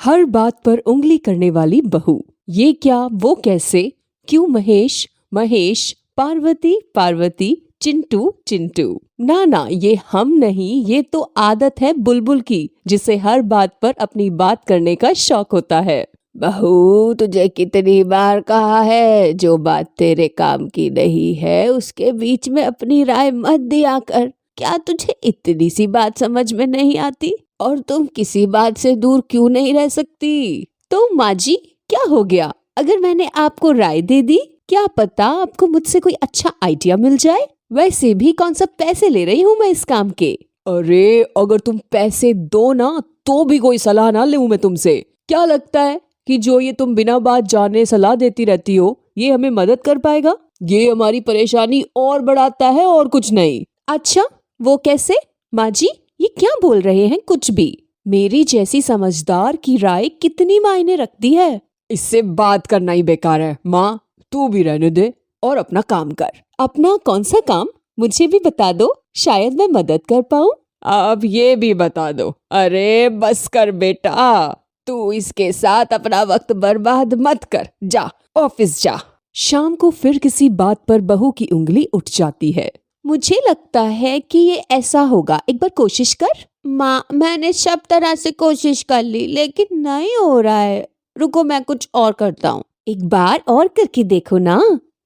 हर बात पर उंगली करने वाली बहू। ये क्या वो कैसे, क्यों महेश महेश, पार्वती पार्वती, चिंटू चिंटू। ना ना, ये हम नहीं, ये तो आदत है बुलबुल की, जिसे हर बात पर अपनी बात करने का शौक होता है। बहू, तुझे कितनी बार कहा है, जो बात तेरे काम की नहीं है उसके बीच में अपनी राय मत दिया कर। क्या तुझे इतनी सी बात समझ में नहीं आती? और तुम किसी बात से दूर क्यों नहीं रह सकती? तो माँ जी, क्या हो गया अगर मैंने आपको राय दे दी? क्या पता आपको मुझसे कोई अच्छा आइडिया मिल जाए। वैसे भी कौन सा पैसे ले रही हूँ मैं इस काम के। अरे अगर तुम पैसे दो ना तो भी कोई सलाह ना लूं मैं तुमसे। क्या लगता है कि जो ये तुम बिना बात जाने सलाह देती रहती हो ये हमें मदद कर पाएगा? ये हमारी परेशानी और बढ़ाता है और कुछ नहीं। अच्छा, वो कैसे? माँ जी, ये क्या बोल रहे हैं कुछ भी? मेरी जैसी समझदार की राय कितनी मायने रखती है। इससे बात करना ही बेकार है माँ, तू भी रहने दे और अपना काम कर। अपना कौन सा काम? मुझे भी बता दो, शायद मैं मदद कर पाऊँ। अब ये भी बता दो। अरे बस कर बेटा, तू इसके साथ अपना वक्त बर्बाद मत कर, जा ऑफिस जा। शाम को फिर किसी बात पर बहू की उंगली उठ जाती है। मुझे लगता है कि ये ऐसा होगा, एक बार कोशिश कर। माँ, मैंने सब तरह से कोशिश कर ली लेकिन नहीं हो रहा है। रुको, मैं कुछ और करता हूँ। एक बार और करके देखो ना,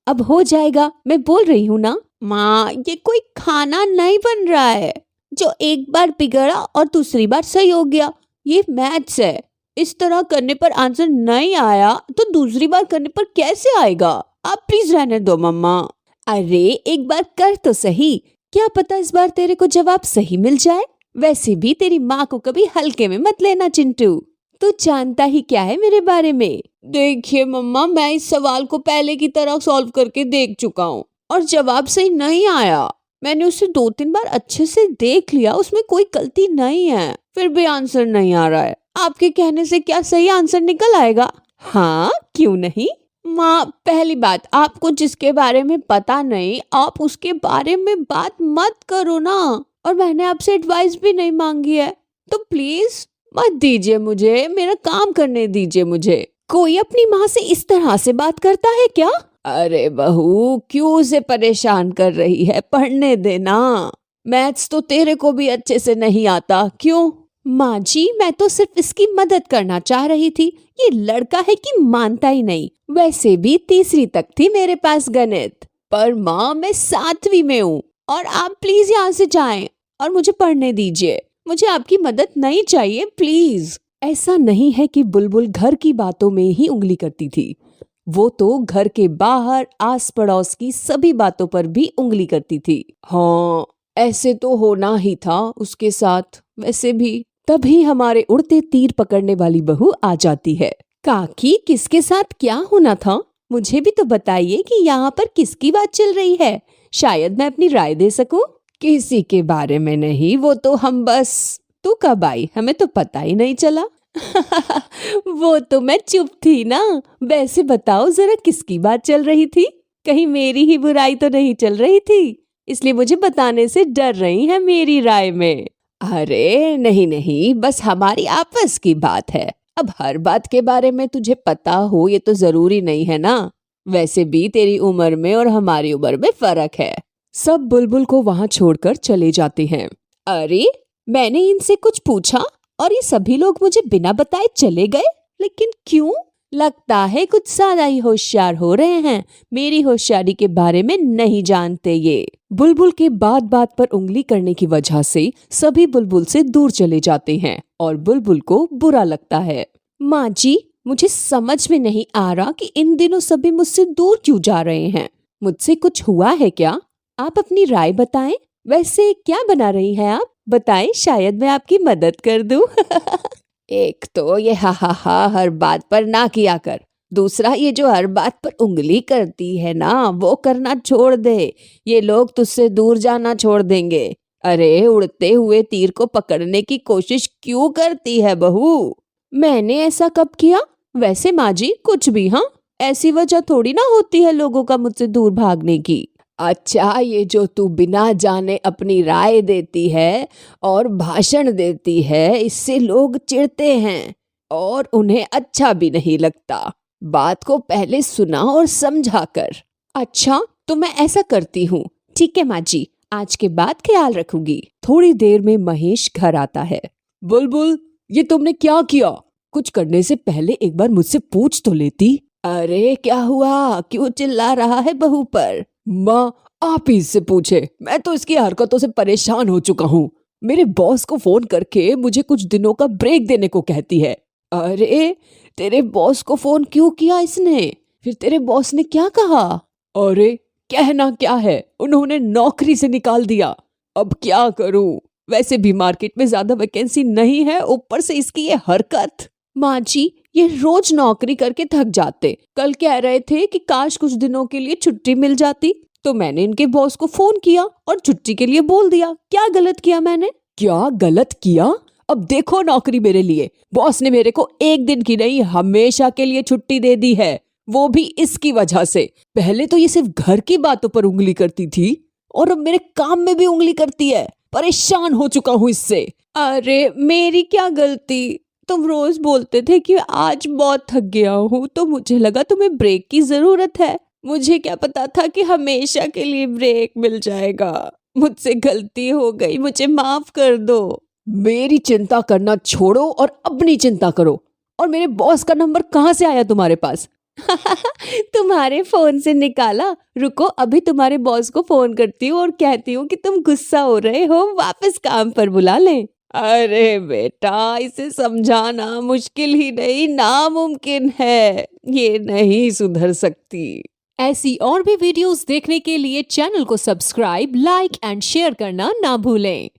अब हो जाएगा, मैं बोल रही हूँ ना। माँ, ये कोई खाना नहीं बन रहा है जो एक बार बिगड़ा और दूसरी बार सही हो गया। ये मैथ्स है, इस तरह करने पर आंसर नहीं आया तो दूसरी बार करने पर कैसे आएगा? आप प्लीज रहने दो मम्मा। अरे एक बार कर तो सही, क्या पता इस बार तेरे को जवाब सही मिल जाए। वैसे भी तेरी माँ को कभी हल्के में मत लेना चिंटू, तू जानता ही क्या है मेरे बारे में। देखिए मम्मा, मैं इस सवाल को पहले की तरह सॉल्व करके देख चुका हूँ और जवाब सही नहीं आया। मैंने उसे 2-3 बार अच्छे से देख लिया, उसमें कोई गलती नहीं है, फिर भी आंसर नहीं आ रहा है। आपके कहने से क्या सही आंसर निकल आएगा? हाँ, क्यों नहीं। माँ, पहली बात, आपको जिसके बारे में पता नहीं आप उसके बारे में बात मत करो ना। और मैंने आपसे एडवाइस भी नहीं मांगी है, तो प्लीज मत दीजिए मुझे, मेरा काम करने दीजिए मुझे। कोई अपनी माँ से इस तरह से बात करता है क्या? अरे बहू, क्यों उसे परेशान कर रही है, पढ़ने देना। मैथ्स तो तेरे को भी अच्छे से नहीं आता, क्यों? माँ जी, मैं तो सिर्फ इसकी मदद करना चाह रही थी। ये लड़का है कि मानता ही नहीं। वैसे भी तीसरी तक थी मेरे पास गणित, पर माँ मैं 7वीं में हूँ और आप प्लीज यहाँ से जाएं और मुझे पढ़ने दीजिए। मुझे आपकी मदद नहीं चाहिए, प्लीज। ऐसा नहीं है कि बुलबुल घर की बातों में ही उंगली करती थी, वो तो घर के बाहर आस पड़ोस की सभी बातों पर भी उंगली करती थी। हाँ, ऐसे तो होना ही था उसके साथ। वैसे भी तभी हमारे उड़ते तीर पकड़ने वाली बहू आ जाती है। काकी, किसके साथ क्या होना था? मुझे भी तो बताइए कि यहाँ पर किसकी बात चल रही है, शायद मैं अपनी राय दे सकूं। किसी के बारे में नहीं, वो तो हम बस। तू कब आई, हमें तो पता ही नहीं चला। वो तो मैं चुप थी ना। वैसे बताओ जरा, किसकी बात चल रही थी? कहीं मेरी ही बुराई तो नहीं चल रही थी, इसलिए मुझे बताने से डर रही हैं मेरी राय में। अरे नहीं नहीं, बस हमारी आपस की बात है। अब हर बात के बारे में तुझे पता हो ये तो जरूरी नहीं है ना। वैसे भी तेरी उम्र में और हमारी उम्र में फर्क है। सब बुलबुल को वहां छोड़कर चले जाते हैं। अरे, मैंने इनसे कुछ पूछा और ये सभी लोग मुझे बिना बताए चले गए, लेकिन क्यों? लगता है कुछ ज्यादा ही होशियार हो रहे हैं, मेरी होशियारी के बारे में नहीं जानते ये। बुलबुल के बात बात पर उंगली करने की वजह से सभी बुलबुल से दूर चले जाते हैं और बुलबुल को बुरा लगता है। माँ जी, मुझे समझ में नहीं आ रहा कि इन दिनों सभी मुझसे दूर क्यों जा रहे हैं। मुझसे कुछ हुआ है क्या? आप अपनी राय बताएं। वैसे क्या बना रही हैं आप? बताएं, शायद मैं आपकी मदद कर दूं। एक तो ये हा हा हा हर बात पर ना किया कर, दूसरा ये जो हर बात पर उंगली करती है ना, वो करना छोड़ दे। ये लोग तुझसे दूर जाना छोड़ देंगे। अरे, उड़ते हुए तीर को पकड़ने की कोशिश क्यों करती है बहू? मैंने ऐसा कब किया? वैसे माँ जी, कुछ भी। हाँ, ऐसी वजह थोड़ी ना होती है लोगों का मुझसे दूर भागने की। अच्छा, ये जो तू बिना जाने अपनी राय देती है और भाषण देती है, इससे लोग चिढ़ते हैं। और उन्हें अच्छा भी नहीं लगता। बात को पहले सुना और समझा कर। अच्छा, तो मैं ऐसा करती हूँ। ठीक है माँ जी, आज के बाद ख्याल रखूंगी। थोड़ी देर में महेश घर आता है। बुलबुल, ये तुमने क्या किया? कुछ करने से पहले एक बार मुझसे पूछ तो लेती। अरे क्या हुआ, क्यों चिल्ला रहा है बहू पर? माँ, आप ही इससे पूछे, मैं तो इसकी हरकतों से परेशान हो चुका हूँ। मेरे बॉस को फोन करके मुझे कुछ दिनों का ब्रेक देने को कहती है। अरे, तेरे बॉस को फोन क्यों किया इसने? फिर तेरे बॉस ने क्या कहा? अरे, कहना क्या है, उन्होंने नौकरी से निकाल दिया। अब क्या करूं? वैसे भी मार्केट में ज्यादा वैकेंसी नहीं है, ऊपर से इसकी ये हरकत। माँ जी, ये रोज नौकरी करके थक जाते। कल कह रहे थे कि काश कुछ दिनों के लिए छुट्टी मिल जाती, तो मैंने इनके बॉस को फोन किया और छुट्टी के लिए बोल दिया। क्या गलत किया मैंने? क्या गलत किया? अब देखो नौकरी मेरे लिए। बॉस ने मेरे को एक दिन की नहीं, हमेशा के लिए छुट्टी दे दी है, वो भी इसकी वजह से। पहले तो ये सिर्फ घर की बातों पर उंगली करती थी और अब मेरे काम में भी उंगली करती है। परेशान हो चुका हूँ इससे। अरे, मेरी क्या गलती? तुम रोज बोलते थे कि आज बहुत थक गया हूँ, तो मुझे लगा तुम्हें ब्रेक की जरूरत है। मुझे क्या पता था कि हमेशा के लिए ब्रेक मिल जाएगा। मुझसे गलती हो गई, मुझे माफ कर दो। मेरी चिंता करना छोड़ो और अपनी चिंता करो। और मेरे बॉस का नंबर कहाँ से आया तुम्हारे पास? तुम्हारे फोन से निकाला। रुको, अभी तुम्हारे बॉस को फोन करती हूँ और कहती हूँ कि तुम गुस्सा हो रहे हो, वापस काम पर बुला लें। अरे बेटा, इसे समझाना मुश्किल ही नहीं, नामुमकिन है। ये नहीं सुधर सकती। ऐसी और भी वीडियोस देखने के लिए चैनल को सब्सक्राइब, लाइक एंड शेयर करना ना भूलें।